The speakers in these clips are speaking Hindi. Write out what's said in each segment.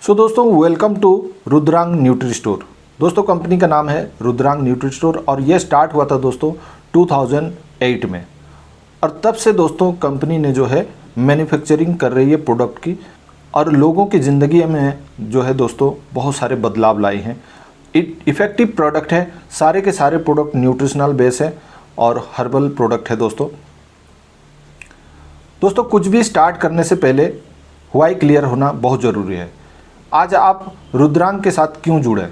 सो दोस्तों वेलकम टू रुद्रांग न्यूट्री स्टोर। दोस्तों कंपनी का नाम है रुद्रांग न्यूट्री स्टोर और ये स्टार्ट हुआ था दोस्तों 2008 में। और तब से दोस्तों कंपनी ने जो है मैन्युफैक्चरिंग कर रही है प्रोडक्ट की और लोगों की ज़िंदगी में जो है दोस्तों बहुत सारे बदलाव लाए हैं। इफ़ेक्टिव प्रोडक्ट है, सारे के सारे प्रोडक्ट न्यूट्रिशनल बेस है और हर्बल प्रोडक्ट है दोस्तों। कुछ भी स्टार्ट करने से पहले व्हाई क्लियर होना बहुत ज़रूरी है। आज आप रुद्रांग के साथ क्यों जुड़े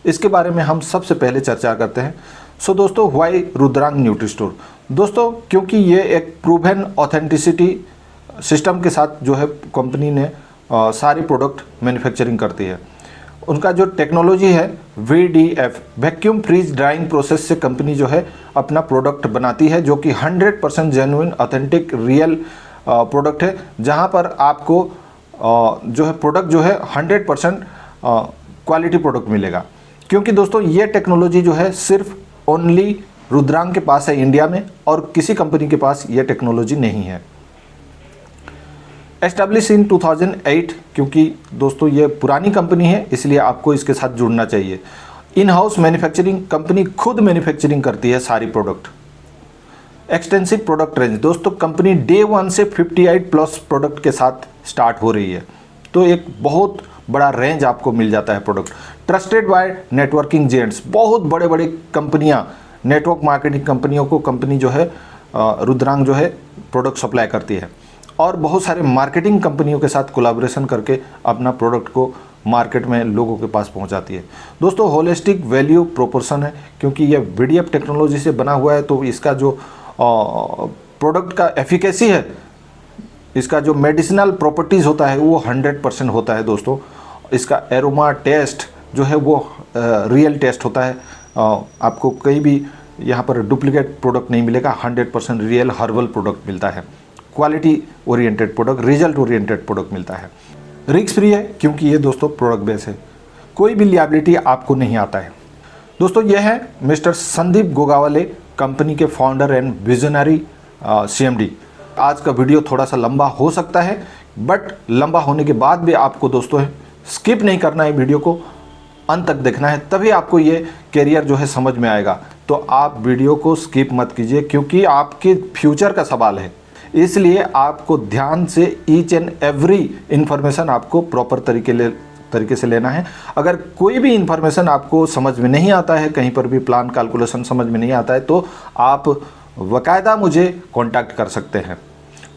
इसके बारे में हम सबसे पहले चर्चा करते हैं। सो दोस्तों व्हाई रुद्रांग न्यूट्री स्टोर दोस्तों, क्योंकि ये एक प्रूवन ऑथेंटिसिटी सिस्टम के साथ जो है कंपनी ने सारे प्रोडक्ट मैन्युफैक्चरिंग करती है। उनका जो टेक्नोलॉजी है VDF vacuum freeze drying process से कंपनी जो है अपना प्रोडक्ट बनाती है, जो कि 100% जेन्युइन ऑथेंटिक रियल प्रोडक्ट है, जहां पर आपको जो है प्रोडक्ट जो है 100% क्वालिटी प्रोडक्ट मिलेगा। क्योंकि दोस्तों ये टेक्नोलॉजी जो है सिर्फ ओनली रुद्रांग के पास है इंडिया में और किसी कंपनी के पास ये टेक्नोलॉजी नहीं है। एस्टैब्लिश इन 2008, क्योंकि दोस्तों ये पुरानी कंपनी है इसलिए आपको इसके साथ जुड़ना चाहिए। इन हाउस मैन्युफैक्चरिंग, कंपनी खुद मैन्युफैक्चरिंग करती है सारी प्रोडक्ट। एक्सटेंसिव प्रोडक्ट रेंज दोस्तों, कंपनी डे 1 से 58 प्लस प्रोडक्ट के साथ स्टार्ट हो रही है, तो एक बहुत बड़ा रेंज आपको मिल जाता है product. Trusted bye networking gents, बहुत बड़े बड़े कंपनियां, नेटवर्क मार्केटिंग कंपनियों को कंपनी जो है रुद्रांग जो है प्रोडक्ट सप्लाई करती है और बहुत सारे मार्केटिंग कंपनियों के साथ कोलैबोरेशन करके अपना प्रोडक्ट को मार्केट में लोगों के पास पहुंचाती है। दोस्तों होलिस्टिक वैल्यू प्रोपोर्शन है, क्योंकि ये VDF टेक्नोलॉजी से बना हुआ है, तो इसका जो प्रोडक्ट का एफिकेसी है, इसका जो मेडिसिनल प्रॉपर्टीज़ होता है वो 100% होता है दोस्तों। इसका एरोमा टेस्ट जो है वो रियल टेस्ट होता है। आपको कहीं भी यहाँ पर डुप्लीकेट प्रोडक्ट नहीं मिलेगा, 100% रियल हर्बल प्रोडक्ट मिलता है। Quality oriented product, result oriented product मिलता है। रिस्क फ्री है, क्योंकि ये दोस्तों प्रोडक्ट बेस है, कोई भी लिएबिलिटी आपको नहीं आता है। दोस्तों ये है मिस्टर संदीप गोगावले, कंपनी के फाउंडर एंड विजनरी CMD। आज का वीडियो थोड़ा सा लंबा हो सकता है, बट लंबा होने के बाद भी आपको दोस्तों स्किप नहीं करना है, वीडियो को अंत तक देखना है, तभी आपको ये कैरियर जो है समझ में आएगा। तो आप वीडियो को स्किप मत कीजिए, क्योंकि आपके फ्यूचर का सवाल है, इसलिए आपको ध्यान से ईच एंड एवरी इन्फॉर्मेशन आपको प्रॉपर तरीके से लेना है। अगर कोई भी इन्फॉर्मेशन आपको समझ में नहीं आता है, कहीं पर भी प्लान कैलकुलेशन समझ में नहीं आता है, तो आप बाकायदा मुझे कांटेक्ट कर सकते हैं।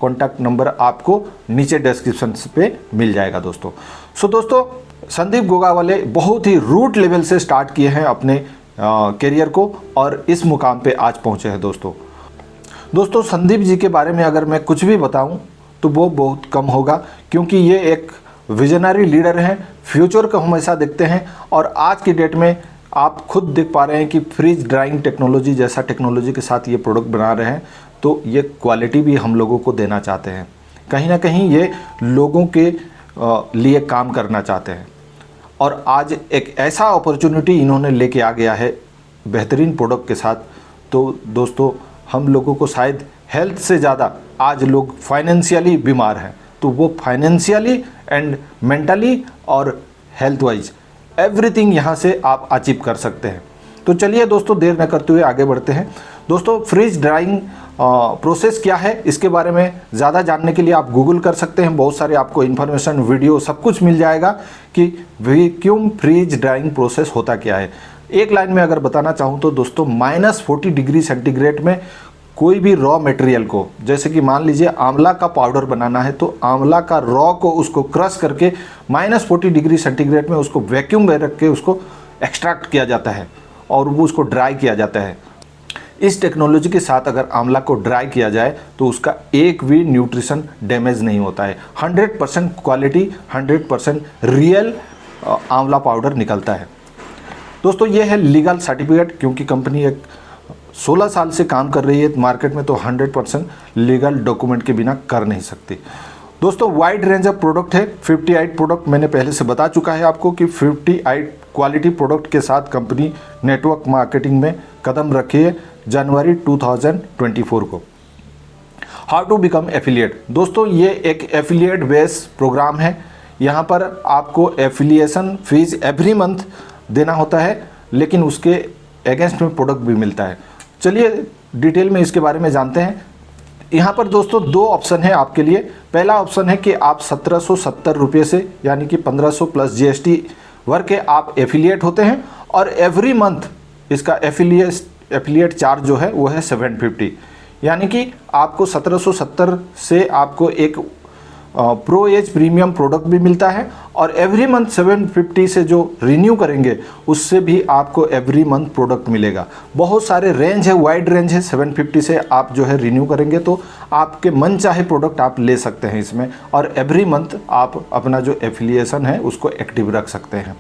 कांटेक्ट नंबर आपको नीचे डिस्क्रिप्शन पे मिल जाएगा दोस्तों। सो दोस्तों संदीप गोगावले बहुत ही रूट लेवल से स्टार्ट किए हैं अपने करियर को और इस मुकाम पे आज पहुंचे हैं दोस्तों संदीप जी के बारे में अगर मैं कुछ भी बताऊं तो वो बहुत कम होगा, क्योंकि ये एक विजनरी लीडर हैं, फ्यूचर को हमेशा देखते हैं। और आज की डेट में आप खुद देख पा रहे हैं कि फ्रीज ड्राइंग टेक्नोलॉजी जैसा टेक्नोलॉजी के साथ ये प्रोडक्ट बना रहे हैं, तो ये क्वालिटी भी हम लोगों को देना चाहते हैं। कहीं ना कहीं ये लोगों के लिए काम करना चाहते हैं और आज एक ऐसा अपॉर्चुनिटी इन्होंने लेके आ गया है बेहतरीन प्रोडक्ट के साथ। तो दोस्तों हम लोगों को शायद हेल्थ से ज़्यादा आज लोग फाइनेंशियली बीमार हैं, तो वो फाइनेंशियली एंड मेंटली और हेल्थ वाइज एवरीथिंग यहाँ से आप अचीव कर सकते हैं। तो चलिए दोस्तों देर न करते हुए आगे बढ़ते हैं। दोस्तों फ्रीज ड्राइंग प्रोसेस क्या है इसके बारे में ज़्यादा जानने के लिए आप गूगल कर सकते हैं, बहुत सारे आपको इन्फॉर्मेशन वीडियो सब कुछ मिल जाएगा कि वैक्यूम फ्रीज ड्राइंग प्रोसेस होता क्या है। एक लाइन में अगर बताना चाहूँ तो दोस्तों -40 डिग्री सेंटीग्रेड में कोई भी रॉ मटेरियल को, जैसे कि मान लीजिए आंवला का पाउडर बनाना है, तो आंवला का रॉ को उसको क्रश करके -40 डिग्री सेंटीग्रेड में उसको वैक्यूम में रख के उसको एक्सट्रैक्ट किया जाता है और वो उसको ड्राई किया जाता है। इस टेक्नोलॉजी के साथ अगर आंवला को ड्राई किया जाए तो उसका एक भी न्यूट्रिशन डैमेज नहीं होता है। 100% क्वालिटी, 100% रियल आंवला पाउडर निकलता है दोस्तों। ये है लीगल सर्टिफिकेट, क्योंकि कंपनी एक 16 साल से काम कर रही है मार्केट में, तो 100% लीगल डॉक्यूमेंट के बिना कर नहीं सकती। दोस्तों वाइड रेंज ऑफ प्रोडक्ट है, 58 प्रोडक्ट मैंने पहले से बता चुका है आपको कि 58 क्वालिटी प्रोडक्ट के साथ कंपनी नेटवर्क मार्केटिंग में कदम रखी है जनवरी 2024 को। हाउ टू बिकम एफिलिएट दोस्तों, ये एक एफिलिएट बेस्ड प्रोग्राम है। यहाँ पर आपको एफिलिएशन फीस एवरी मंथ देना होता है, लेकिन उसके अगेंस्ट में प्रोडक्ट भी मिलता है। चलिए डिटेल में इसके बारे में जानते हैं। यहाँ पर दोस्तों दो ऑप्शन है आपके लिए। पहला ऑप्शन है कि आप 1770 रुपये से यानी कि 1500 प्लस GST वर्ग के आप एफिलिएट होते हैं, और एवरी मंथ इसका एफिलिएट चार्ज जो है वो है 750, यानी कि आपको 1770 से आपको एक प्रो एज प्रीमियम प्रोडक्ट भी मिलता है, और एवरी मंथ 750 से जो रिन्यू करेंगे उससे भी आपको एवरी मंथ प्रोडक्ट मिलेगा। बहुत सारे रेंज है, वाइड रेंज है। 750 से आप जो है रिन्यू करेंगे तो आपके मन चाहे प्रोडक्ट आप ले सकते हैं इसमें, और एवरी मंथ आप अपना जो एफिलिएशन है उसको एक्टिव रख सकते हैं।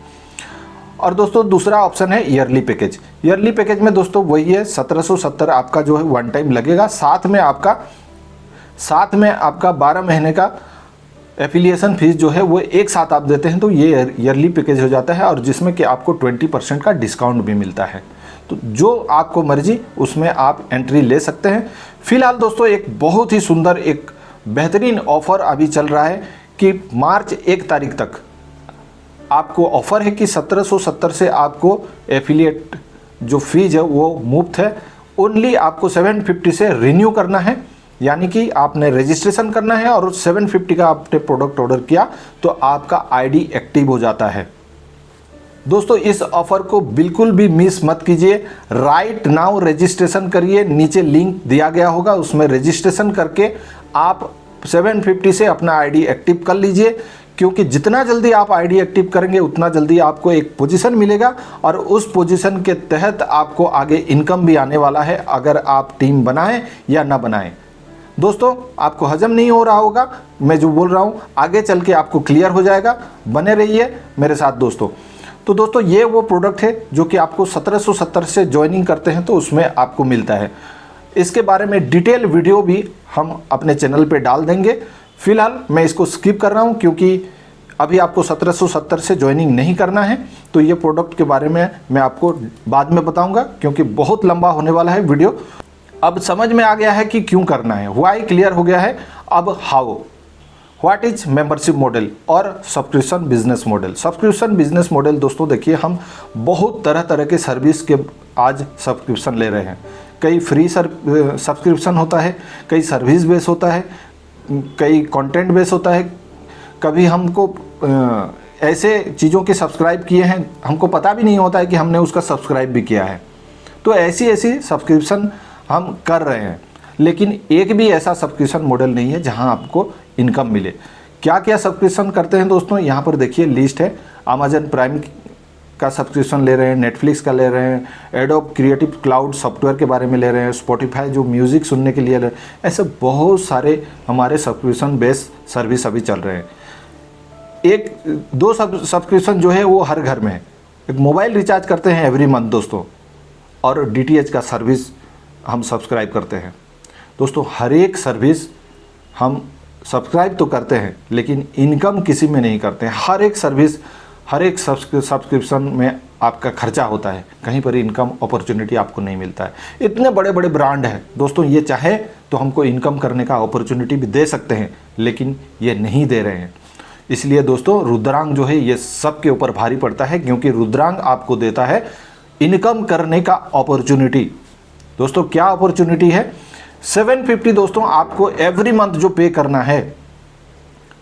और दोस्तों दूसरा ऑप्शन है ईयरली पैकेज। ईयरली पैकेज में दोस्तों वही है, 1770 आपका जो है वन टाइम लगेगा, साथ में आपका 12 महीने का एफिलिएशन फीस जो है वो एक साथ आप देते हैं, तो ये ईयरली पैकेज हो जाता है, और जिसमें कि आपको 20% का डिस्काउंट भी मिलता है। तो जो आपको मर्जी उसमें आप एंट्री ले सकते हैं। फिलहाल दोस्तों एक बहुत ही सुंदर एक बेहतरीन ऑफ़र अभी चल रहा है कि मार्च 1 तारीख तक आपको ऑफ़र है कि 1770 से आपको एफिलिएट जो फीस है वो मुफ्त है। ओनली आपको 750 से रिन्यू करना है, यानी कि आपने रजिस्ट्रेशन करना है और 750 का आपने प्रोडक्ट ऑर्डर किया तो आपका आईडी एक्टिव हो जाता है। दोस्तों इस ऑफर को बिल्कुल भी मिस मत कीजिए। राइट नाउ रजिस्ट्रेशन करिए, नीचे लिंक दिया गया होगा, उसमें रजिस्ट्रेशन करके आप 750 से अपना आईडी एक्टिव कर लीजिए, क्योंकि जितना जल्दी आप आईडी एक्टिव करेंगे उतना जल्दी आपको एक पोजीशन मिलेगा, और उस पोजीशन के तहत आपको आगे इनकम भी आने वाला है, अगर आप टीम बनाएं या ना बनाएं। दोस्तों आपको हजम नहीं हो रहा होगा मैं जो बोल रहा हूँ, आगे चल के आपको क्लियर हो जाएगा। बने रहिए मेरे साथ दोस्तों। तो दोस्तों ये वो प्रोडक्ट है जो कि आपको 1770 से ज्वाइनिंग करते हैं तो उसमें आपको मिलता है। इसके बारे में डिटेल वीडियो भी हम अपने चैनल पे डाल देंगे। फिलहाल मैं इसको स्किप कर रहा हूँ, क्योंकि अभी आपको 1770 से ज्वाइनिंग नहीं करना है, तो ये प्रोडक्ट के बारे में मैं आपको बाद में बताऊँगा, क्योंकि बहुत लंबा होने वाला है वीडियो। अब समझ में आ गया है कि क्यों करना है, व्हाई क्लियर हो गया है। अब how, what is membership model और subscription business model. Subscription business model दोस्तों देखिए, हम बहुत तरह तरह के सर्विस के आज सब्सक्रिप्शन ले रहे हैं। कई फ्री सब्सक्रिप्शन होता है, कई सर्विस बेस होता है, कई कंटेंट बेस होता है। कभी हमको ऐसे चीज़ों के सब्सक्राइब किए हैं हमको पता भी नहीं होता है कि हमने उसका सब्सक्राइब भी किया है। तो ऐसी सब्सक्रिप्शन हम कर रहे हैं, लेकिन एक भी ऐसा सब्सक्रिप्शन मॉडल नहीं है जहां आपको इनकम मिले। क्या क्या सब्सक्रिप्शन करते हैं दोस्तों, यहाँ पर देखिए लिस्ट है। अमेजन प्राइम का सब्सक्रिप्शन ले रहे हैं, नेटफ्लिक्स का ले रहे हैं, एडोब क्रिएटिव क्लाउड सॉफ्टवेयर के बारे में ले रहे हैं, स्पॉटिफाई जो म्यूज़िक सुनने के लिए ले रहे हैं। ऐसे बहुत सारे हमारे सब्सक्रिप्शन बेस्ड सर्विस अभी चल रहे हैं। एक दो सब्सक्रिप्शन जो है वो हर घर में है। एक मोबाइल रिचार्ज करते हैं एवरी मंथ दोस्तों, और DTH का सर्विस हम सब्सक्राइब करते हैं। दोस्तों हर एक सर्विस हम सब्सक्राइब तो करते हैं, लेकिन इनकम किसी में नहीं करते हैं। हर एक सर्विस, हर एक सब्सक्रिप्शन में आपका खर्चा होता है, कहीं पर इनकम अपॉर्चुनिटी आपको नहीं मिलता है। इतने बड़े बड़े ब्रांड हैं दोस्तों, ये चाहे तो हमको इनकम करने का अपॉर्चुनिटी भी दे सकते हैं, लेकिन ये नहीं दे रहे हैं। इसलिए दोस्तों रुद्रांग जो है ये सब के ऊपर भारी पड़ता है, क्योंकि रुद्रांग आपको देता है इनकम करने का अपॉर्चुनिटी। दोस्तों क्या अपॉर्चुनिटी है, 750 दोस्तों आपको एवरी मंथ जो पे करना है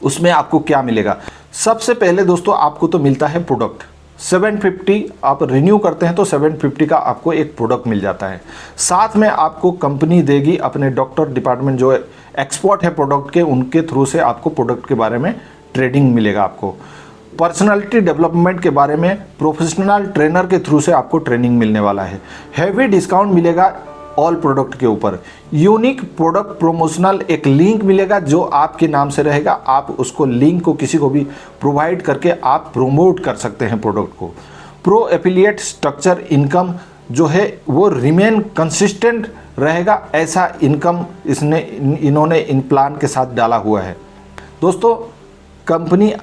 उसमें आपको क्या मिलेगा। सबसे पहले दोस्तों आपको तो मिलता है प्रोडक्ट। 750 आप रिन्यू करते हैं तो 750 का आपको एक प्रोडक्ट मिल जाता है। साथ में आपको कंपनी देगी अपने डॉक्टर डिपार्टमेंट जो एक्सपर्ट है प्रोडक्ट के, उनके थ्रू से आपको प्रोडक्ट के बारे में ट्रेडिंग मिलेगा। आपको पर्सनालिटी डेवलपमेंट के बारे में प्रोफेशनल ट्रेनर के थ्रू से आपको ट्रेनिंग मिलने वाला है। हैवी डिस्काउंट मिलेगा ऑल प्रोडक्ट के ऊपर। यूनिक प्रोडक्ट प्रमोशनल एक लिंक मिलेगा जो आपके नाम से रहेगा। आप उसको लिंक को किसी को भी प्रोवाइड करके आप प्रोमोट कर सकते हैं प्रोडक्ट को। प्रो एफिलिएट स्ट्रक्चर इनकम जो है वो रिमेन कंसिस्टेंट रहेगा, ऐसा इनकम इन्होंने इन प्लान के साथ डाला हुआ है। दोस्तों कंपनी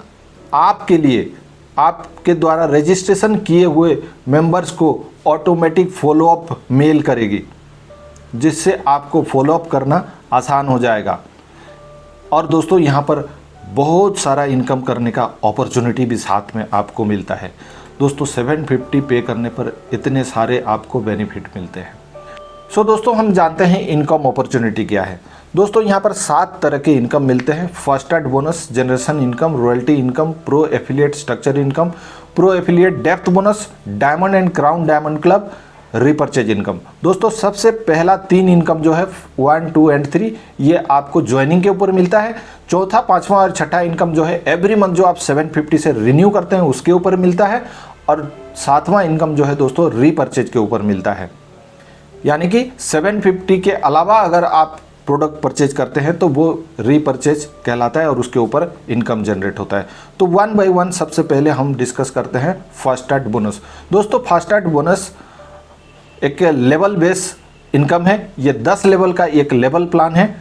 आपके लिए आपके द्वारा रजिस्ट्रेशन किए हुए मेंबर्स को ऑटोमेटिक फॉलोअप मेल करेगी, जिससे आपको फॉलोअप करना आसान हो जाएगा। और दोस्तों यहाँ पर बहुत सारा इनकम करने का अपॉर्चुनिटी भी साथ में आपको मिलता है। दोस्तों 750 पे करने पर इतने सारे आपको बेनिफिट मिलते हैं। सो दोस्तों हम जानते हैं इनकम अपॉर्चुनिटी क्या है। दोस्तों यहाँ पर 7 तरह के इनकम मिलते हैं। First aid bonus, generation income, royalty income, pro affiliate structure income, pro affiliate depth bonus, diamond and crown diamond club, repurchase income. दोस्तों सबसे पहला 3 इनकम जो है 1, 2 एंड 3 ये आपको ज्वाइनिंग के ऊपर मिलता है। चौथा, पांचवा और छठा इनकम जो है एवरी मंथ जो आप 750 से रिन्यू करते हैं उसके ऊपर मिलता है। और 7वां इनकम जो है दोस्तों रीपरचेज के ऊपर मिलता है। यानी कि 750 के अलावा अगर आप प्रोडक्ट परचेज करते हैं तो वो रीपरचेज कहलाता है और उसके ऊपर इनकम जनरेट होता है। तो 1 बाय 1 सबसे पहले हम डिस्कस करते हैं फर्स्ट एड बोनस। दोस्तों फर्स्ट एड बोनस एक लेवल बेस इनकम है। ये 10 लेवल का एक लेवल प्लान है।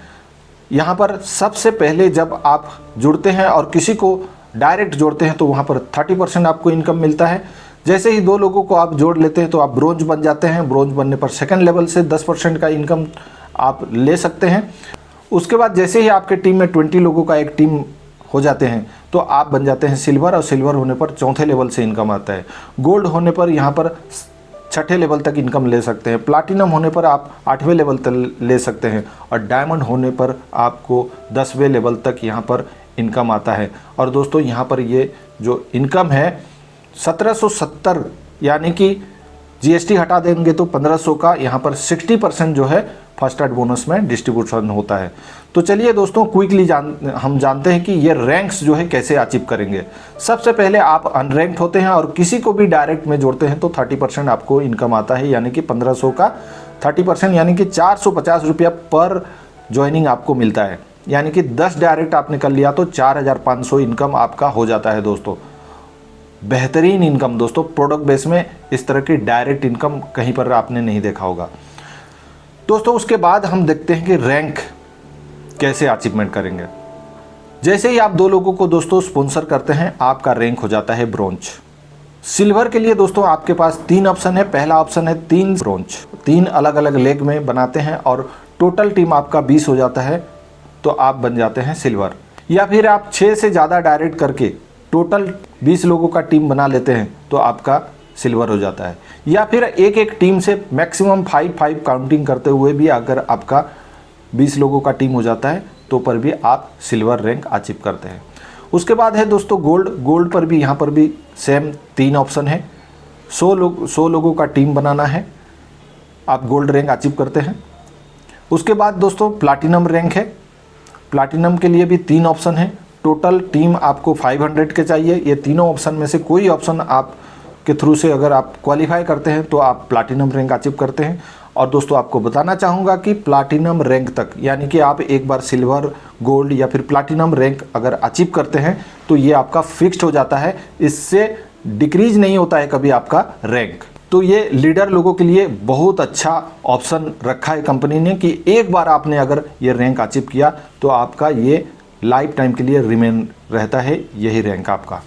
यहाँ पर सबसे पहले जब आप जुड़ते हैं और किसी को डायरेक्ट जोड़ते हैं तो वहाँ पर 30% आपको इनकम मिलता है। जैसे ही 2 लोगों को आप जोड़ लेते हैं तो आप ब्रोंज बन जाते हैं। ब्रोंज बनने पर सेकंड लेवल से 10% का इनकम आप ले सकते हैं। उसके बाद जैसे ही आपके टीम में 20 लोगों का एक टीम हो जाते हैं तो आप बन जाते हैं सिल्वर, और सिल्वर होने पर 4थे लेवल से इनकम आता है। गोल्ड होने पर यहाँ पर 6ठे लेवल तक इनकम ले सकते हैं। प्लाटिनम होने पर आप 8वें लेवल तक ले सकते हैं, और डायमंड होने पर आपको 10वें लेवल तक यहाँ पर इनकम आता है। और दोस्तों यहाँ पर ये जो इनकम है 1770, यानी कि जीएसटी हटा देंगे तो 1500 का यहाँ पर 60% जो है फर्स्ट एड बोनस में डिस्ट्रीब्यूशन होता है। तो चलिए दोस्तों क्विकली हम जानते हैं कि ये रैंक्स जो है कैसे अचीव करेंगे। सबसे पहले आप अनरैंक्ड होते हैं और किसी को भी डायरेक्ट में जोड़ते हैं तो 30% आपको इनकम आता है, यानी कि 1500 का 30% यानी कि 450 रुपया पर ज्वाइनिंग आपको मिलता है। यानी कि 10 डायरेक्ट आपने कर लिया तो 4500 इनकम आपका हो जाता है। दोस्तों बेहतरीन इनकम दोस्तों, प्रोडक्ट बेस में इस तरह की डायरेक्ट इनकम कहीं पर आपने नहीं देखा होगा। दोस्तों उसके बाद हम देखते हैं कि रैंक कैसे अचीवमेंट करेंगे। जैसे ही आप 2 लोगों को दोस्तों स्पॉन्सर करते हैं आपका रैंक हो जाता है ब्रोंज। सिल्वर के लिए दोस्तों आपके पास 3 ऑप्शन है। पहला ऑप्शन है 3 ब्रोंज, 3 अलग अलग लेग में बनाते हैं और टोटल टीम आपका 20 हो जाता है तो आप बन जाते हैं सिल्वर। या फिर आप 6 से ज़्यादा डायरेक्ट करके टोटल 20 लोगों का टीम बना लेते हैं तो आपका सिल्वर हो जाता है। या फिर एक एक टीम से मैक्सिमम 5 काउंटिंग करते हुए भी अगर आपका 20 लोगों का टीम हो जाता है तो पर भी आप सिल्वर रैंक अचीव करते हैं। उसके बाद है दोस्तों गोल्ड। गोल्ड पर भी यहाँ पर भी सेम 3 ऑप्शन है। 100 लोगों का टीम बनाना है, आप गोल्ड रैंक अचीव करते हैं। उसके बाद दोस्तों प्लाटिनम रैंक है। प्लाटिनम के लिए भी 3 ऑप्शन है। टोटल टीम आपको 500 के चाहिए। ये तीनों ऑप्शन में से कोई ऑप्शन आप के थ्रू से अगर आप क्वालिफाई करते हैं तो आप प्लाटिनम रैंक अचीव करते हैं। और दोस्तों आपको बताना चाहूँगा कि प्लाटिनम रैंक तक, यानी कि आप एक बार सिल्वर, गोल्ड या फिर प्लाटिनम रैंक अगर अचीव करते हैं तो ये आपका फिक्स्ड हो जाता है, इससे डिक्रीज नहीं होता है कभी आपका रैंक। तो ये लीडर लोगों के लिए बहुत अच्छा ऑप्शन रखा है कंपनी ने कि एक बार आपने अगर ये रैंक अचीव किया तो आपका ये लाइफ टाइम के लिए रिमेन रहता है यही रैंक आपका।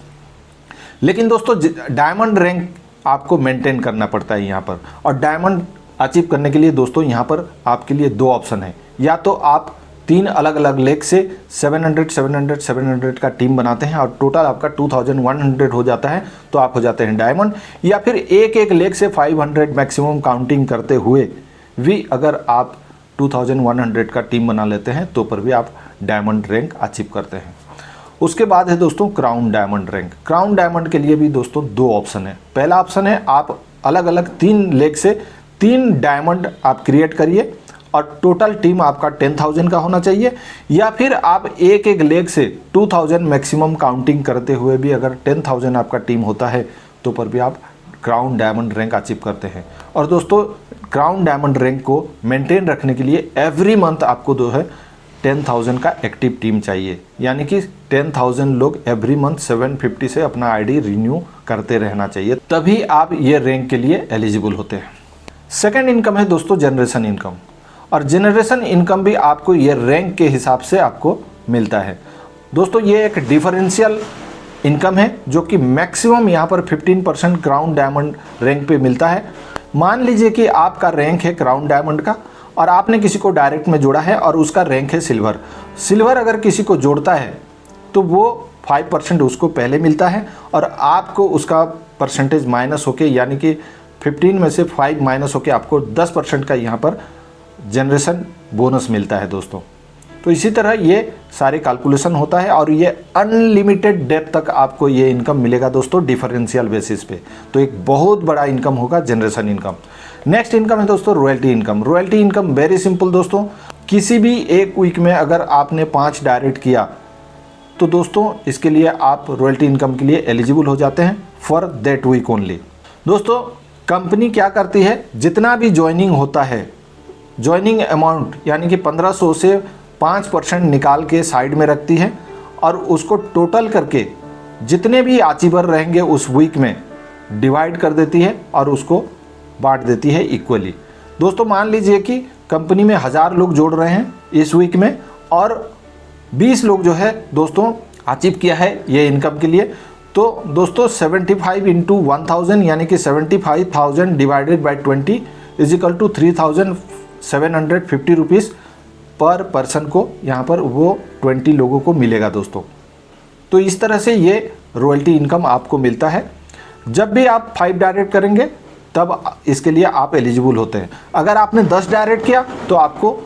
लेकिन दोस्तों डायमंड रैंक आपको मेंटेन करना पड़ता है यहाँ पर। और डायमंड अचीव करने के लिए दोस्तों यहाँ पर आपके लिए 2 ऑप्शन है। या तो आप 3 अलग अलग लेग से 700 का टीम बनाते हैं और टोटल आपका 2100 हो जाता है तो आप हो जाते हैं डायमंड। या फिर एक एक लेग से 500 मैक्सिमम काउंटिंग करते हुए भी अगर आप 2100 का टीम बना लेते हैं तो पर भी आप डायमंड रैंक अचीव करते हैं। उसके बाद है दोस्तों crown diamond rank. Crown diamond के लिए भी दोस्तों 2 ऑप्शन है। पहला ऑप्शन है आप अलग अलग 3 लेग से 3 डायमंड आप क्रिएट करिए और टोटल टीम आपका 10,000 का होना चाहिए। या फिर आप एक एक लेग से 2000 मैक्सिमम काउंटिंग करते हुए भी अगर 10,000 आपका टीम होता है तो पर भी आप क्राउन डायमंड रैंक अचीव करते हैं। और दोस्तों क्राउन डायमंड रैंक को मेंटेन रखने के लिए एवरी मंथ आपको जो है 10,000 का एक्टिव टीम चाहिए, यानी कि 10,000 लोग एवरी मंथ 750 से अपना आईडी रिन्यू करते रहना चाहिए, तभी आप ये रैंक के लिए एलिजिबल होते हैं। सेकंड इनकम है दोस्तों जनरेशन इनकम। और जनरेशन इनकम भी आपको ये रैंक के हिसाब से आपको मिलता है। दोस्तों ये एक डिफरेंशियल इनकम है जो कि मैक्सिमम यहाँ पर 15% क्राउन डायमंड रैंक पे मिलता है। मान लीजिए कि आपका रैंक है क्राउन डायमंड का और आपने किसी को डायरेक्ट में जोड़ा है और उसका रैंक है सिल्वर। सिल्वर अगर किसी को जोड़ता है तो वो 5% उसको पहले मिलता है और आपको उसका परसेंटेज माइनस होके, यानी कि 15 में से 5 माइनस होके आपको 10% का यहाँ पर जनरेशन बोनस मिलता है दोस्तों। तो इसी तरह ये सारे कैलकुलेशन होता है और ये अनलिमिटेड डेप्थ तक आपको ये इनकम मिलेगा दोस्तों डिफरेंशियल बेसिस पे। तो एक बहुत बड़ा इनकम होगा जनरेशन इनकम। नेक्स्ट इनकम है दोस्तों royalty income. Royalty income very simple दोस्तों, किसी भी एक वीक में अगर आपने 5 डायरेक्ट किया तो दोस्तों इसके लिए आप रॉयल्टी इनकम के लिए एलिजिबल हो जाते हैं फॉर दैट वीक ओनली। दोस्तों कंपनी क्या करती है, जितना भी ज्वाइनिंग होता है, ज्वाइनिंग अमाउंट यानी कि 1500 से 5% निकाल के साइड में रखती है और उसको टोटल करके जितने भी अचीवर रहेंगे उस वीक में डिवाइड कर देती है और उसको बांट देती है इक्वली। दोस्तों मान लीजिए कि कंपनी में 1000 लोग जोड़ रहे हैं इस वीक में और 20 लोग जो है दोस्तों अचीव किया है ये इनकम के लिए, तो दोस्तों 75 इंटू 1000 यानी कि 75,000 divided by 20 is equal to 3,750 rupees per person को यहाँ पर वो 20 लोगों को मिलेगा दोस्तों। तो इस तरह से ये रॉयल्टी इनकम आपको मिलता है। जब भी आप 5 डायरेक्ट करेंगे तब इसके लिए आप एलिजिबल होते हैं। अगर आपने 10 डायरेक्ट किया तो आपको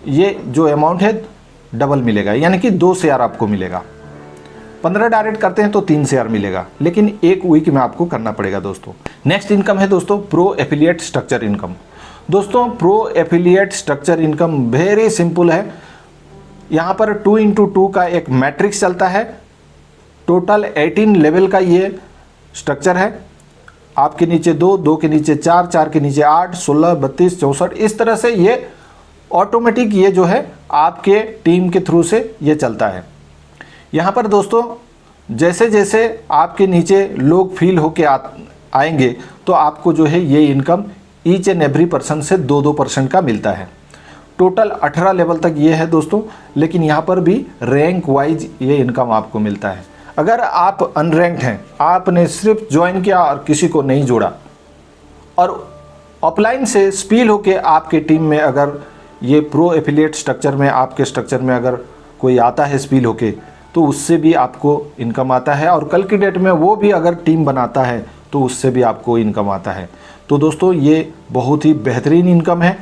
ये जो अमाउंट है डबल मिलेगा, यानी कि 2 शेयर आपको मिलेगा। 15 डायरेक्ट करते हैं तो 3 शेयर मिलेगा, लेकिन एक वीक में आपको करना पड़ेगा दोस्तों। नेक्स्ट इनकम है दोस्तों प्रो एफिलिएट स्ट्रक्चर इनकम। दोस्तों pro affiliate structure income very simple है। यहाँ पर 2x2 का एक मैट्रिक्स चलता है। टोटल 18 लेवल का ये स्ट्रक्चर है। आपके नीचे 2, 2 के नीचे 4, 4 के नीचे 8, 16, 32, 64 इस तरह से ये ऑटोमेटिक ये जो है आपके टीम के थ्रू से ये चलता है। यहाँ पर दोस्तों जैसे जैसे आपके नीचे लोग फील होके आएंगे तो आपको जो है ये income each and every person से 2-2% का मिलता है। टोटल 18 लेवल तक ये है दोस्तों, लेकिन यहाँ पर भी रैंक वाइज ये इनकम आपको मिलता है। अगर आप अनरैंक्ड हैं, आपने सिर्फ ज्वाइन किया और किसी को नहीं जोड़ा और ऑफलाइन से स्पील होके आपके टीम में अगर ये प्रो एफिलिएट स्ट्रक्चर में आपके स्ट्रक्चर में अगर कोई आता है स्पील होके तो उससे भी आपको इनकम आता है और कल की डेट में वो भी अगर टीम बनाता है तो उससे भी आपको इनकम आता है। तो दोस्तों ये बहुत ही बेहतरीन इनकम है।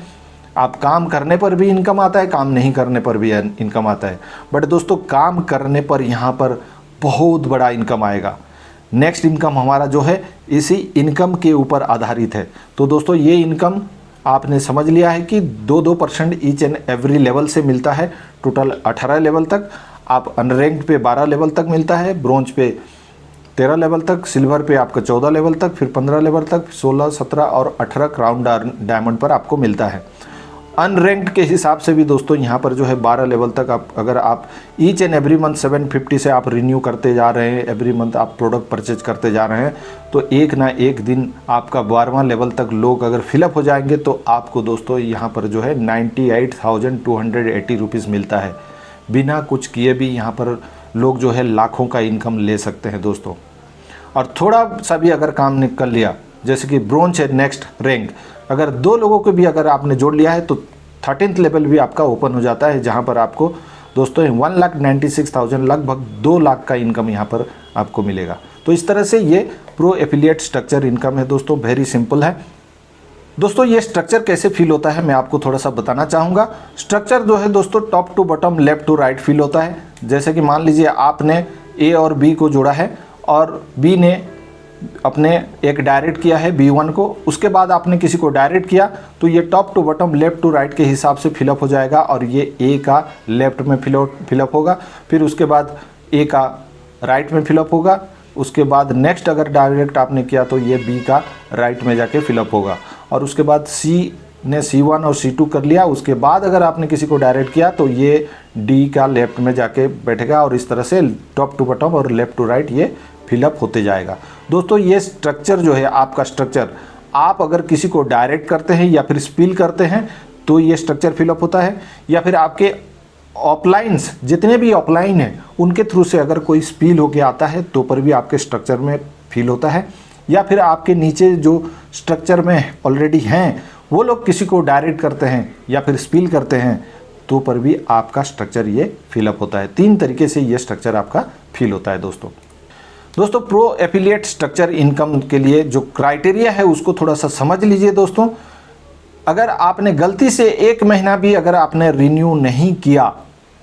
आप काम करने पर भी इनकम आता है, काम नहीं करने पर भी इनकम आता है, बट दोस्तों काम करने पर यहाँ पर बहुत बड़ा इनकम आएगा। नेक्स्ट इनकम हमारा जो है इसी इनकम के ऊपर आधारित है। तो दोस्तों ये इनकम आपने समझ लिया है कि 2-2% ईच एंड एवरी लेवल से मिलता है। टोटल 18 लेवल तक, आप अनरैंक्ड पे 12 लेवल तक मिलता है, ब्रोंज पे 13 लेवल तक, सिल्वर पे आपका 14 लेवल तक, फिर 15 लेवल तक, 16, 17 और 18 क्राउन डायमंड पर आपको मिलता है। अनरैंक्ड के हिसाब से भी दोस्तों यहाँ पर जो है 12 लेवल तक अगर आप ईच एंड एवरी मंथ 750 से आप रिन्यू करते जा रहे हैं, एवरी मंथ आप प्रोडक्ट परचेज करते जा रहे हैं, तो एक ना एक दिन आपका 12वां लेवल तक लोग अगर फिलअप हो जाएंगे तो आपको दोस्तों यहाँ पर जो है 98,280 रुपीज़ मिलता है। बिना कुछ किए भी यहाँ पर लोग जो है लाखों का इनकम ले सकते हैं दोस्तों। और थोड़ा सा भी अगर काम निकल लिया, जैसे कि ब्रोंज है नेक्स्ट रैंक, अगर 2 लोगों को भी अगर आपने जोड़ लिया है तो 13th लेवल भी आपका ओपन हो जाता है, जहां पर आपको दोस्तों 1,96,000 लगभग 2 लाख का इनकम यहां पर आपको मिलेगा। तो इस तरह से ये प्रो एफिलिएट स्ट्रक्चर इनकम है दोस्तों, वेरी सिंपल है। दोस्तों ये स्ट्रक्चर कैसे फील होता है मैं आपको थोड़ा सा बताना चाहूँगा। स्ट्रक्चर जो है दोस्तों top to bottom, left to right feel होता है। जैसे कि मान लीजिए आपने ए और बी को जोड़ा है और बी ने अपने एक डायरेक्ट किया है B1 को, उसके बाद आपने किसी को डायरेक्ट किया तो ये top to bottom, left to right के हिसाब से फिलअप हो जाएगा और ये ए का लेफ्ट में फिलअप होगा, फिर उसके बाद ए का राइट में फिलअप होगा, उसके बाद नेक्स्ट अगर डायरेक्ट आपने किया तो ये बी का राइट में जाके फिलअप होगा और उसके बाद सी ने C1 और C2 कर लिया, उसके बाद अगर आपने किसी को डायरेक्ट किया तो ये डी का लेफ्ट में जाके बैठेगा और इस तरह से टॉप टू बॉटम और लेफ्ट टू राइट ये फिलअप होते जाएगा। दोस्तों ये स्ट्रक्चर जो है आपका स्ट्रक्चर, आप अगर किसी को डायरेक्ट करते हैं या फिर स्पिल करते हैं तो ये स्ट्रक्चर फिलअप होता है, या फिर आपके ऑफलाइंस जितने भी ऑफलाइन हैं उनके थ्रू से अगर कोई स्पिल होके आता है तो पर भी आपके स्ट्रक्चर में फिल होता है, या फिर आपके नीचे जो स्ट्रक्चर में ऑलरेडी हैं वो लोग किसी को डायरेक्ट करते हैं या फिर स्पिल करते हैं तो पर भी आपका स्ट्रक्चर ये फिलअप होता है। 3 तरीके से ये स्ट्रक्चर आपका फिल होता है दोस्तों। प्रो एफिलिएट स्ट्रक्चर इनकम के लिए जो क्राइटेरिया है उसको थोड़ा सा समझ लीजिए दोस्तों। अगर आपने गलती से 1 महीना भी अगर आपने रिन्यू नहीं किया,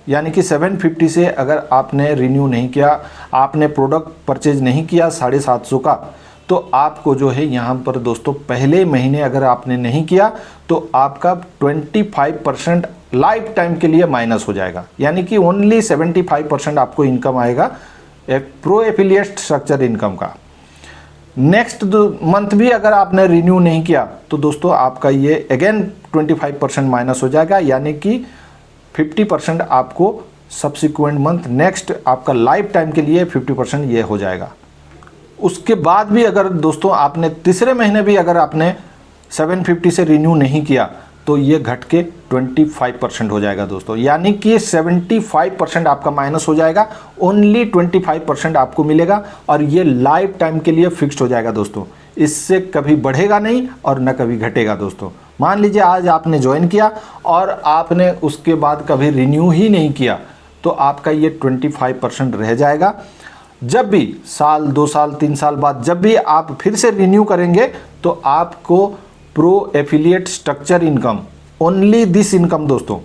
यानी कि 750 से अगर आपने रिन्यू नहीं किया, आपने प्रोडक्ट परचेज नहीं किया 750 का, तो आपको जो है यहाँ पर दोस्तों पहले महीने अगर आपने नहीं किया तो आपका 25% लाइफ टाइम के लिए माइनस हो जाएगा, यानी कि ओनली 75% आपको इनकम आएगा प्रो एफिलिएट स्ट्रक्चर इनकम का। नेक्स्ट मंथ भी अगर आपने रिन्यू नहीं किया तो दोस्तों आपका ये अगेन 25% माइनस हो जाएगा, यानी कि 50% आपको सब्सिक्वेंट मंथ नेक्स्ट आपका लाइफ टाइम के लिए 50% ये हो जाएगा। उसके बाद भी अगर दोस्तों आपने तीसरे महीने भी अगर आपने 750 से रिन्यू नहीं किया तो ये घट के 25% हो जाएगा दोस्तों, यानी कि 75% आपका माइनस हो जाएगा, ओनली 25% आपको मिलेगा और ये लाइफ टाइम के लिए फिक्स्ड हो जाएगा दोस्तों। इससे कभी बढ़ेगा नहीं और न कभी घटेगा दोस्तों। मान लीजिए आज आपने ज्वाइन किया और आपने उसके बाद कभी रिन्यू ही नहीं किया तो आपका ये 25% रह जाएगा। जब भी साल 2 साल 3 साल बाद जब भी आप फिर से रिन्यू करेंगे तो आपको pro affiliate structure income, only this income दोस्तों,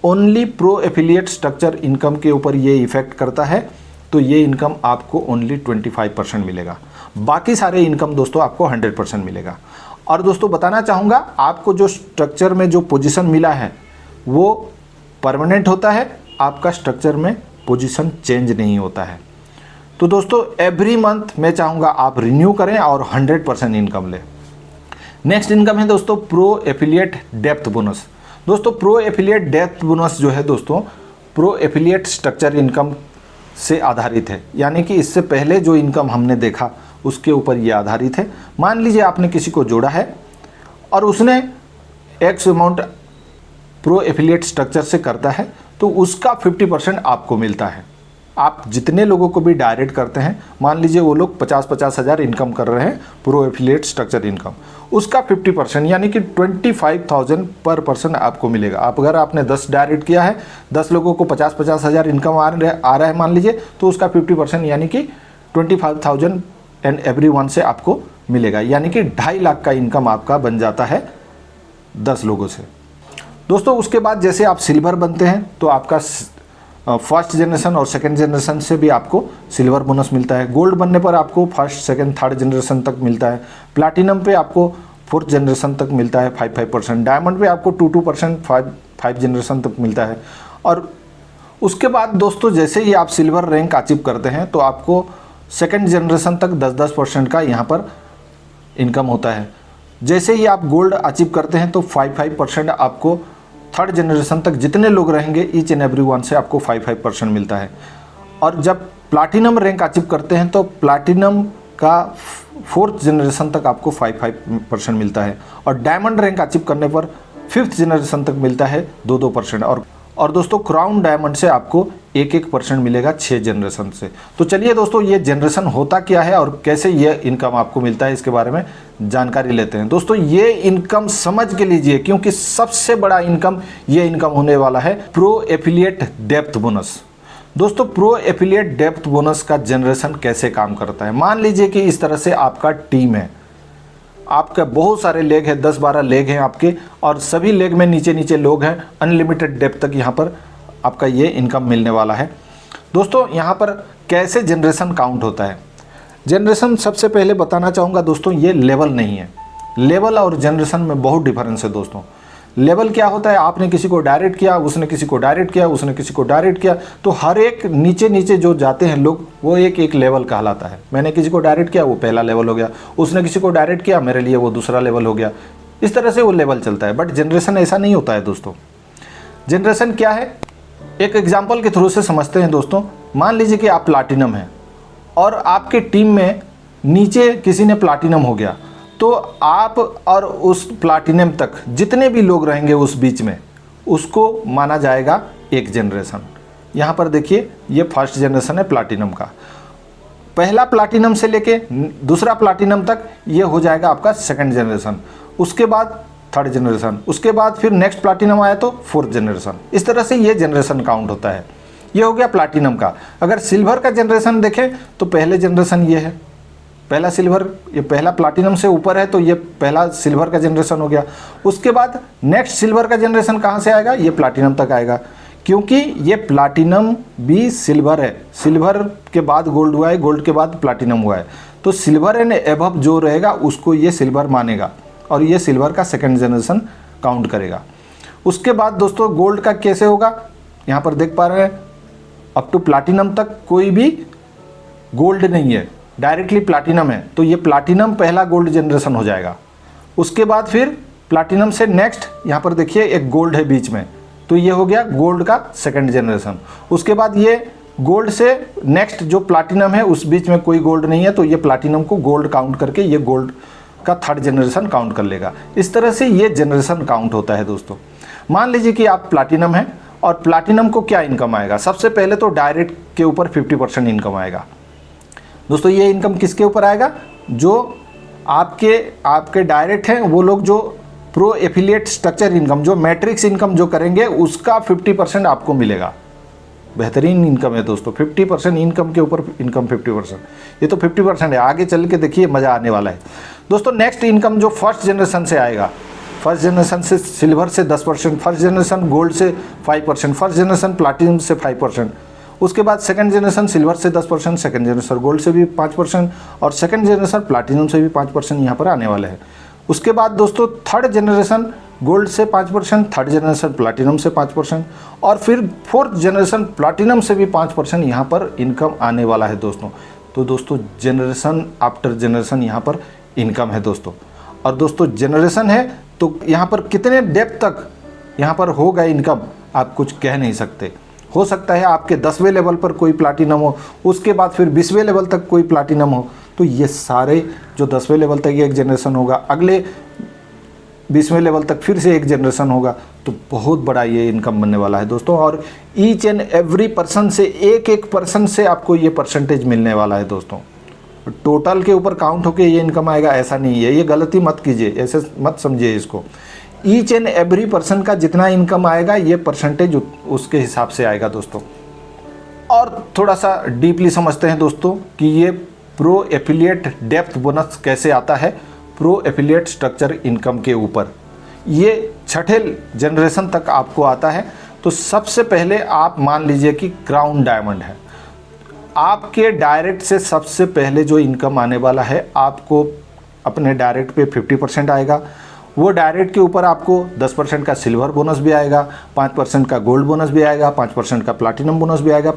only pro affiliate structure income के ऊपर ये इफेक्ट करता है, तो ये इनकम आपको ओनली 25% मिलेगा। बाकी सारे इनकम दोस्तों आपको 100% मिलेगा। और दोस्तों बताना चाहूँगा, आपको जो स्ट्रक्चर में जो पोजीशन मिला है वो परमानेंट होता है, आपका स्ट्रक्चर में पोजीशन चेंज नहीं होता है। तो दोस्तों एवरी मंथ मैं चाहूँगा आप रिन्यू करें और 100% इनकम लें। नेक्स्ट इनकम है दोस्तों प्रो एफिलिएट डेप्थ बोनस। दोस्तों प्रो एफिलिएट डेप्थ बोनस जो है दोस्तों प्रो एफिलिएट स्ट्रक्चर इनकम से आधारित है, यानी कि इससे पहले जो इनकम हमने देखा उसके ऊपर ये आधारित है। मान लीजिए आपने किसी को जोड़ा है और उसने x amount pro affiliate structure से करता है तो उसका 50% आपको मिलता है। आप जितने लोगों को भी डायरेक्ट करते हैं, मान लीजिए वो लोग 50-50 हज़ार इनकम कर रहे हैं प्रो एफिलिएट स्ट्रक्चर इनकम, उसका 50% यानी कि 25,000 पर पर्सन आपको मिलेगा। आप अगर आपने 10 डायरेक्ट किया है, 10 लोगों को 50-50 हज़ार इनकम आ रहा है मान लीजिए, तो उसका 50% यानी कि 25,000 एंड एवरी वन से आपको मिलेगा, यानी कि 2.5 लाख का इनकम आपका बन जाता है 10 लोगों से। दोस्तों उसके बाद जैसे आप सिल्वर बनते हैं तो आपका फर्स्ट जनरेशन और सेकंड जनरेशन से भी आपको सिल्वर बोनस मिलता है। गोल्ड बनने पर आपको फर्स्ट सेकंड थर्ड जनरेशन तक मिलता है। प्लैटिनम पे आपको 4th जनरेशन तक मिलता है 5% डायमंड पे आपको 2% 5 जनरेशन तक मिलता है। और उसके बाद दोस्तों जैसे ही आप सिल्वर रैंक अचीव करते हैं तो आपको सेकंड जनरेशन तक 10% का यहाँ पर इनकम होता है। जैसे ही आप गोल्ड अचीव करते हैं तो 5% आपको थर्ड जनरेशन तक जितने लोग रहेंगे ईच एंड एवरी वन से आपको 5% मिलता है। और जब प्लैटिनम रैंक अचीव करते हैं तो प्लैटिनम का 4th जनरेशन तक आपको 5% मिलता है। और डायमंड रैंक अचीव करने पर 5th जनरेशन तक मिलता है 2% और दोस्तों क्राउन डायमंड से आपको 1% मिलेगा 6 जनरेशन से। तो चलिए दोस्तों ये जनरेशन होता क्या है और कैसे ये इनकम आपको मिलता है इसके बारे में जानकारी लेते हैं। दोस्तों ये इनकम समझ के लीजिए, क्योंकि सबसे बड़ा इनकम ये इनकम होने वाला है प्रो एफिलिएट डेप्थ बोनस। दोस्तों प्रो एफिलिएट डेप्थ बोनस का जनरेशन कैसे काम करता है, मान लीजिए कि इस तरह से आपका टीम है, आपका बहुत सारे लेग है, 10-12 लेग हैं आपके और सभी लेग में नीचे नीचे लोग हैं, अनलिमिटेड डेप्थ तक यहाँ पर आपका ये इनकम मिलने वाला है। दोस्तों यहाँ पर कैसे जनरेशन काउंट होता है, जनरेशन सबसे पहले बताना चाहूँगा दोस्तों ये लेवल नहीं है। लेवल और जनरेशन में बहुत डिफरेंस है दोस्तों। लेवल क्या होता है, आपने किसी को डायरेक्ट किया, उसने किसी को डायरेक्ट किया, उसने किसी को डायरेक्ट किया, तो हर एक नीचे नीचे जो जाते हैं लोग वो एक लेवल कहलाता है। मैंने किसी को डायरेक्ट किया वो पहला लेवल हो गया, उसने किसी को डायरेक्ट किया मेरे लिए वो दूसरा लेवल हो गया, इस तरह से वो लेवल चलता है। बट जनरेशन ऐसा नहीं होता है दोस्तों। जनरेशन क्या है, एक एग्जाम्पल के थ्रू से समझते हैं दोस्तों। मान लीजिए कि आप प्लैटिनम हैं और आपके टीम में नीचे किसी ने प्लैटिनम हो गया, तो आप और उस प्लैटिनम तक जितने भी लोग रहेंगे उस बीच में उसको माना जाएगा एक जनरेशन। यहाँ पर देखिए ये फर्स्ट जनरेशन है प्लैटिनम का, पहला प्लैटिनम से लेके दूसरा प्लैटिनम तक ये हो जाएगा आपका सेकंड जनरेशन। उसके बाद थर्ड जनरेशन, उसके बाद फिर नेक्स्ट प्लाटिनम आया तो फोर्थ जनरेशन। इस तरह से ये जनरेशन काउंट होता है। ये हो गया प्लाटिनम का। अगर सिल्वर का जनरेशन देखें तो पहले जनरेशन ये है, पहला सिल्वर, ये पहला प्लाटिनम से ऊपर है तो ये पहला सिल्वर का जनरेशन हो गया। उसके बाद नेक्स्ट सिल्वर का जनरेशन कहाँ से आएगा, ये प्लाटिनम तक आएगा, क्योंकि ये प्लाटिनम भी सिल्वर है। सिल्वर के बाद गोल्ड हुआ है, गोल्ड के बाद प्लाटिनम हुआ है, तो सिल्वर एंड एबव जो रहेगा उसको ये सिल्वर मानेगा और ये सिल्वर का सेकंड जनरेशन काउंट करेगा। उसके बाद दोस्तों गोल्ड का कैसे होगा, यहाँ पर देख पा रहे हैं अप टू प्लाटिनम तक कोई भी गोल्ड नहीं है, डायरेक्टली प्लाटिनम है, तो ये प्लाटिनम पहला गोल्ड जनरेशन हो जाएगा। उसके बाद फिर प्लाटिनम से नेक्स्ट यहाँ पर देखिए एक गोल्ड है बीच में, तो ये हो गया गोल्ड का सेकंड जनरेशन। उसके बाद ये गोल्ड से नेक्स्ट जो प्लाटिनम है उस बीच में कोई गोल्ड नहीं है, तो ये प्लाटिनम को गोल्ड काउंट करके ये गोल्ड का थर्ड जनरेशन काउंट कर लेगा। इस तरह से ये जनरेशन काउंट होता है दोस्तों। मान लीजिए कि आप प्लाटिनम है और प्लाटिनम को क्या इनकम आएगा, सबसे पहले तो डायरेक्ट के ऊपर 50% इनकम आएगा दोस्तों। ये इनकम किसके ऊपर आएगा, जो आपके डायरेक्ट हैं वो लोग जो प्रो एफिलिएट स्ट्रक्चर इनकम, जो मैट्रिक्स इनकम जो करेंगे उसका 50% आपको मिलेगा। बेहतरीन इनकम है दोस्तों, 50% इनकम के ऊपर इनकम 50%, ये तो 50% है। आगे चल के देखिए मज़ा आने वाला है दोस्तों। नेक्स्ट इनकम जो फर्स्ट जनरेशन से आएगा, फर्स्ट जनरेशन से सिल्वर से 10%, फर्स्ट जनरेशन गोल्ड से 5%, फर्स्ट जनरेशन प्लाटिनम से 5%, उसके बाद सेकंड जनरेशन सिल्वर से 10%, सेकंड जनरेशन गोल्ड से भी 5% और सेकंड जनरेशन प्लाटिनम से भी 5% यहाँ पर आने वाले हैं। उसके बाद दोस्तों थर्ड जनरेशन गोल्ड से 5%, थर्ड जनरेशन प्लाटिनम से 5% और फिर फोर्थ जनरेशन प्लाटिनम से भी 5% यहाँ पर इनकम आने वाला है दोस्तों। तो दोस्तों जनरेशन आफ्टर जनरेशन यहाँ पर इनकम है दोस्तों। और दोस्तों जनरेशन है तो यहाँ पर कितने डेप्थ तक यहाँ पर होगा इनकम आप कुछ कह नहीं सकते। हो सकता है आपके 10वें लेवल पर कोई प्लाटिनम हो, उसके बाद फिर 20वें लेवल तक कोई प्लाटिनम हो, तो ये सारे जो 10वें लेवल तक एक जनरेशन होगा, अगले 20वें लेवल तक फिर से एक जनरेशन होगा, तो बहुत बड़ा ये इनकम बनने वाला है दोस्तों। और ईच एंड एवरी पर्सन से एक पर्सन से आपको ये परसेंटेज मिलने वाला है दोस्तों। टोटल के ऊपर काउंट होके ये इनकम आएगा ऐसा नहीं है, ये गलती मत कीजिए, ऐसे मत समझिए इसको। ईच एंड एवरी पर्सन का जितना इनकम आएगा ये परसेंटेज उसके हिसाब से आएगा दोस्तों। और थोड़ा सा डीपली समझते हैं दोस्तों कि ये प्रो एफिलिएट डेप्थ बोनस कैसे आता है प्रो एफिलिएट स्ट्रक्चर इनकम के ऊपर। ये छठे जनरेशन तक आपको आता है। तो सबसे पहले आप मान लीजिए कि क्राउन डायमंड है, आपके डायरेक्ट से सबसे पहले जो इनकम आने वाला है आपको अपने डायरेक्ट पे 50% आएगा। वो डायरेक्ट के ऊपर आपको 10% का सिल्वर बोनस भी आएगा, 5% का गोल्ड बोनस भी आएगा, 5% का प्लाटिनम बोनस भी आएगा,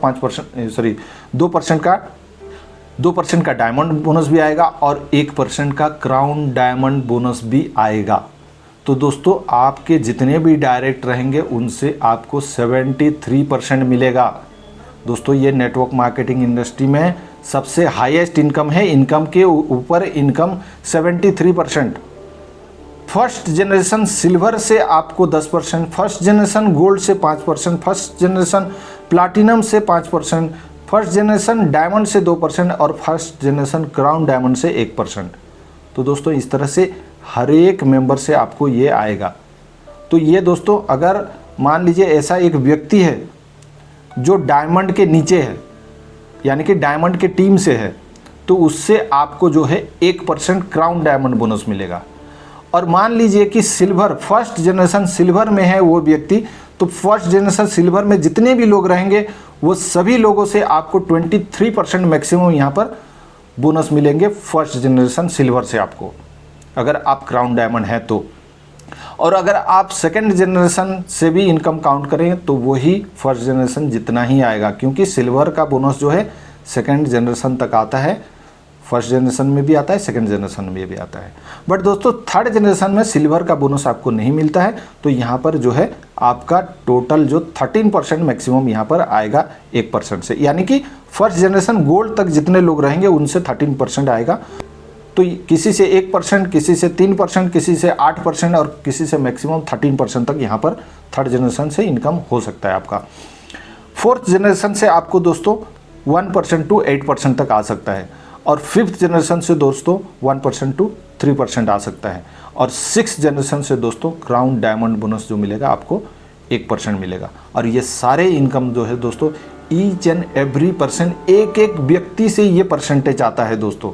2% का डायमंड बोनस भी आएगा और 1% का क्राउन डायमंड बोनस भी आएगा। तो दोस्तों आपके जितने भी डायरेक्ट रहेंगे उनसे आपको 73% मिलेगा। दोस्तों ये नेटवर्क मार्केटिंग इंडस्ट्री में सबसे हाईएस्ट इनकम है, इनकम के ऊपर इनकम 73%। फर्स्ट जनरेशन सिल्वर से आपको 10%, फर्स्ट जनरेशन गोल्ड से 5%, फर्स्ट जनरेशन प्लाटिनम से 5%, फर्स्ट जनरेशन डायमंड से 2% और फर्स्ट जनरेशन क्राउन डायमंड से 1%। तो दोस्तों इस तरह से हर एक मेंबर से आपको ये आएगा। तो ये दोस्तों अगर मान लीजिए ऐसा एक व्यक्ति है जो डायमंड के नीचे है, यानी कि डायमंड के टीम से है, तो उससे आपको जो है 1% क्राउन डायमंड बोनस मिलेगा। और मान लीजिए कि सिल्वर, फर्स्ट जनरेशन सिल्वर में है वो व्यक्ति, तो फर्स्ट जनरेशन सिल्वर में जितने भी लोग रहेंगे वो सभी लोगों से आपको 23% मैक्सिमम यहाँ पर बोनस मिलेंगे फर्स्ट जनरेशन सिल्वर से आपको, अगर आप क्राउन डायमंड है तो। और अगर आप सेकंड जनरेशन से भी इनकम काउंट करें तो वही फर्स्ट जनरेशन जितना ही आएगा, क्योंकि सिल्वर का बोनस जो है सेकंड जनरेशन तक आता है, फर्स्ट जनरेशन में भी आता है, सेकंड जनरेशन में भी आता है। बट दोस्तों थर्ड जनरेशन में सिल्वर का बोनस आपको नहीं मिलता है, तो यहाँ पर जो है आपका टोटल जो 13% मैक्सिमम यहाँ पर आएगा 1% से, यानी कि फर्स्ट जनरेशन गोल्ड तक जितने लोग रहेंगे उनसे 13% आएगा। तो किसी से 1%, किसी से 3%, किसी से 8% और किसी से मैक्सिमम 13% तक यहाँ पर थर्ड जनरेशन से इनकम हो सकता है आपका। फोर्थ जनरेशन से आपको दोस्तों 1% to 8% तक आ सकता है। और 5th जनरेशन से दोस्तों 1% टू 3% आ सकता है, और 6th जनरेशन से दोस्तों क्राउन डायमंड बोनस जो मिलेगा आपको 1% मिलेगा। और ये सारे इनकम जो है दोस्तों ईच एंड एवरी पर्सन, एक एक व्यक्ति से ये परसेंटेज आता है दोस्तों।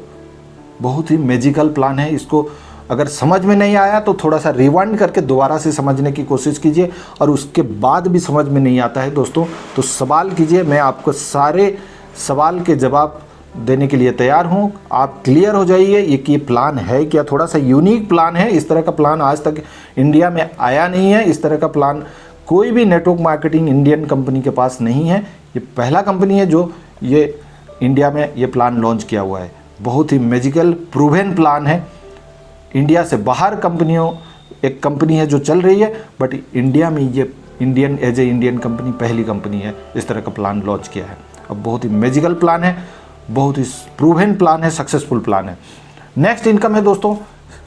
बहुत ही मैजिकल प्लान है। इसको अगर समझ में नहीं आया तो थोड़ा सा रिवाइंड करके दोबारा से समझने की कोशिश कीजिए, और उसके बाद भी समझ में नहीं आता है दोस्तों तो सवाल कीजिए, मैं आपको सारे सवाल के जवाब देने के लिए तैयार हूँ। आप क्लियर हो जाइए ये प्लान है क्या, थोड़ा सा यूनिक प्लान है। इस तरह का प्लान आज तक इंडिया में आया नहीं है। इस तरह का प्लान कोई भी नेटवर्क मार्केटिंग इंडियन कंपनी के पास नहीं है। ये पहला कंपनी है जो ये इंडिया में ये प्लान लॉन्च किया हुआ है। बहुत ही मैजिकल प्रूवन प्लान है। इंडिया से बाहर कंपनियों एक कंपनी है जो चल रही है, बट इंडिया में ये इंडियन कंपनी पहली कंपनी है इस तरह का प्लान लॉन्च किया है। अब बहुत ही मैजिकल प्लान है, बहुत ही प्रूवन प्लान है, सक्सेसफुल प्लान है। नेक्स्ट इनकम है दोस्तों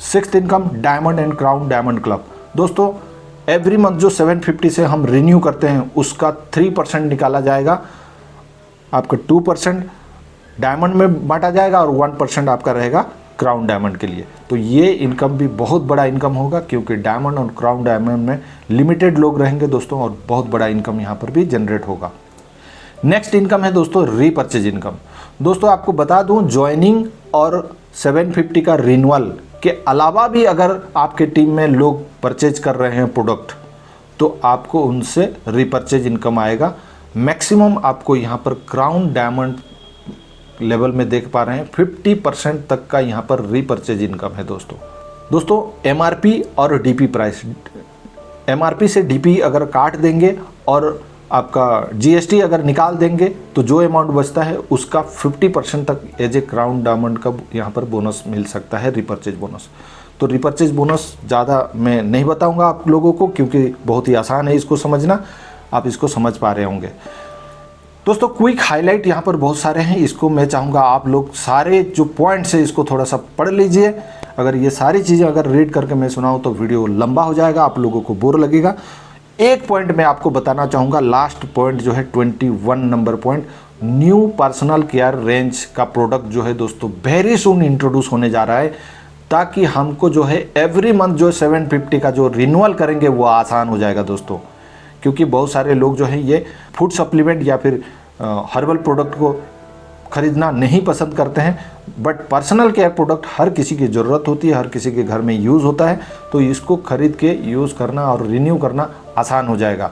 6th income diamond and crown diamond club. दोस्तों एवरी मंथ जो 750 से हम रिन्यू करते हैं उसका 3% निकाला जाएगा, आपका 2% डायमंड में बांटा जाएगा और 1% आपका रहेगा क्राउन डायमंड के लिए। तो ये इनकम भी बहुत बड़ा इनकम होगा, क्योंकि डायमंड और क्राउन डायमंड में लिमिटेड लोग रहेंगे दोस्तों, और बहुत बड़ा इनकम यहाँ पर भी जनरेट होगा। नेक्स्ट इनकम है दोस्तों रीपरचेज इनकम। दोस्तों आपको बता दूं, ज्वाइनिंग और 750 का रिन्यूअल के अलावा भी अगर आपके टीम में लोग परचेज कर रहे हैं प्रोडक्ट, तो आपको उनसे रीपरचेज इनकम आएगा। मैक्सिमम आपको यहाँ पर क्राउन डायमंड लेवल में देख पा रहे हैं 50% तक का यहाँ पर रीपरचेज इनकम है दोस्तों एमआरपी और डीपी प्राइस, एमआरपी से डीपी अगर काट देंगे और आपका जीएसटी अगर निकाल देंगे तो जो अमाउंट बचता है उसका 50% तक एज ए क्राउन डायमंड का यहाँ पर बोनस मिल सकता है, रीपरचेज बोनस। तो रीपरचेज बोनस ज़्यादा मैं नहीं बताऊंगा आप लोगों को, क्योंकि बहुत ही आसान है इसको समझना, आप इसको समझ पा रहे होंगे। दोस्तों क्विक हाईलाइट यहाँ पर बहुत सारे हैं, इसको मैं चाहूँगा आप लोग सारे जो पॉइंट्स है इसको थोड़ा सा पढ़ लीजिए। अगर ये सारी चीज़ें अगर रीड करके मैं सुनाऊँ तो वीडियो लंबा हो जाएगा, आप लोगों को बोर लगेगा। एक पॉइंट मैं आपको बताना चाहूँगा, लास्ट पॉइंट जो है 21 number point, new personal care range का प्रोडक्ट जो है दोस्तों वेरी सून इंट्रोड्यूस होने जा रहा है, ताकि हमको जो है एवरी मंथ जो 750 का जो रिन्यूअल करेंगे वो आसान हो जाएगा दोस्तों। क्योंकि बहुत सारे लोग जो है ये फूड सप्लीमेंट या फिर हर्बल प्रोडक्ट को खरीदना नहीं पसंद करते हैं, बट पर्सनल केयर प्रोडक्ट हर किसी की ज़रूरत होती है, हर किसी के घर में यूज़ होता है, तो इसको खरीद के यूज़ करना और रिन्यू करना आसान हो जाएगा।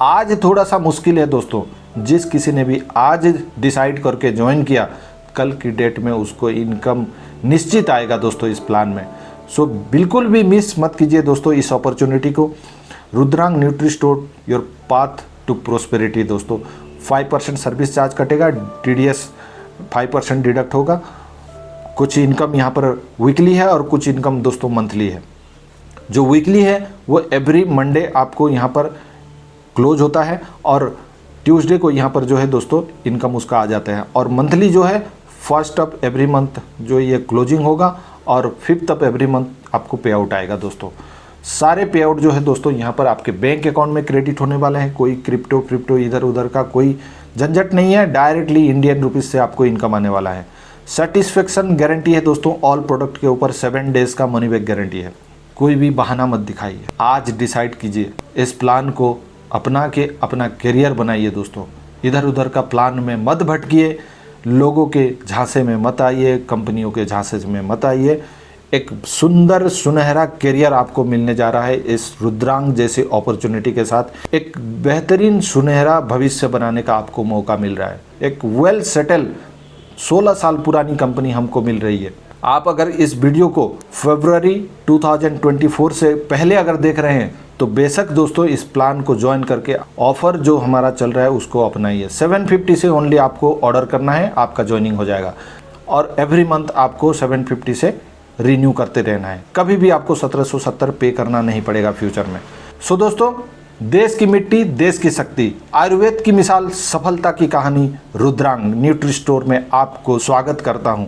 आज थोड़ा सा मुश्किल है दोस्तों, जिस किसी ने भी आज डिसाइड करके ज्वाइन किया, कल की डेट में उसको इनकम निश्चित आएगा दोस्तों इस प्लान में। सो बिल्कुल भी मिस मत कीजिए दोस्तों इस अपॉर्चुनिटी को। Rudrang nutri store your path to prosperity दोस्तों। 5% सर्विस चार्ज कटेगा, TDS 5% डिडक्ट होगा। कुछ इनकम यहाँ पर वीकली है और कुछ इनकम दोस्तों मंथली है। जो वीकली है वो एवरी मंडे आपको यहाँ पर क्लोज होता है, और ट्यूसडे को यहाँ पर जो है दोस्तों इनकम उसका आ जाता है। और मंथली जो है 1st ऑफ एवरी मंथ जो ये क्लोजिंग होगा, और 5th ऑफ एवरी मंथ आपको पे आउट आएगा दोस्तों। सारे पे आउट जो है दोस्तों यहाँ पर आपके बैंक अकाउंट में क्रेडिट होने वाले हैं। कोई क्रिप्टो इधर उधर का कोई झंझट नहीं है, डायरेक्टली इंडियन रुपीज़ से आपको इनकम आने वाला है। सेटिस्फेक्शन गारंटी है दोस्तों, ऑल प्रोडक्ट के ऊपर 7 डेज़ का मनी बैक गारंटी है। कोई भी बहाना मत दिखाइए, आज डिसाइड कीजिए, इस प्लान को अपना के अपना करियर बनाइए दोस्तों। इधर उधर का प्लान में मत भटकिए, लोगों के झांसे में मत आइए, कंपनियों के झांसे में मत आइए। एक सुंदर सुनहरा करियर आपको मिलने जा रहा है इस रुद्रांग जैसे अपॉर्चुनिटी के साथ। एक बेहतरीन सुनहरा भविष्य बनाने का आपको मौका मिल रहा है। एक वेल सेटल 16 साल पुरानी कंपनी हमको मिल रही है। आप अगर इस वीडियो को फरवरी 2024 से पहले अगर देख रहे हैं तो बेशक दोस्तों इस प्लान को ज्वाइन करके ऑफर जो हमारा चल रहा है उसको अपनाइए। 750 से ओनली आपको ऑर्डर करना है, आपका ज्वाइनिंग हो जाएगा, और एवरी मंथ आपको 750 से रिन्यू करते रहना है। कभी भी आपको 1770 पे करना नहीं पड़ेगा फ्यूचर में। सो दोस्तों, देश की मिट्टी देश की शक्ति, आयुर्वेद की मिसाल, सफलता की कहानी रुद्रांग न्यूट्री स्टोर में आपको स्वागत करता हूं।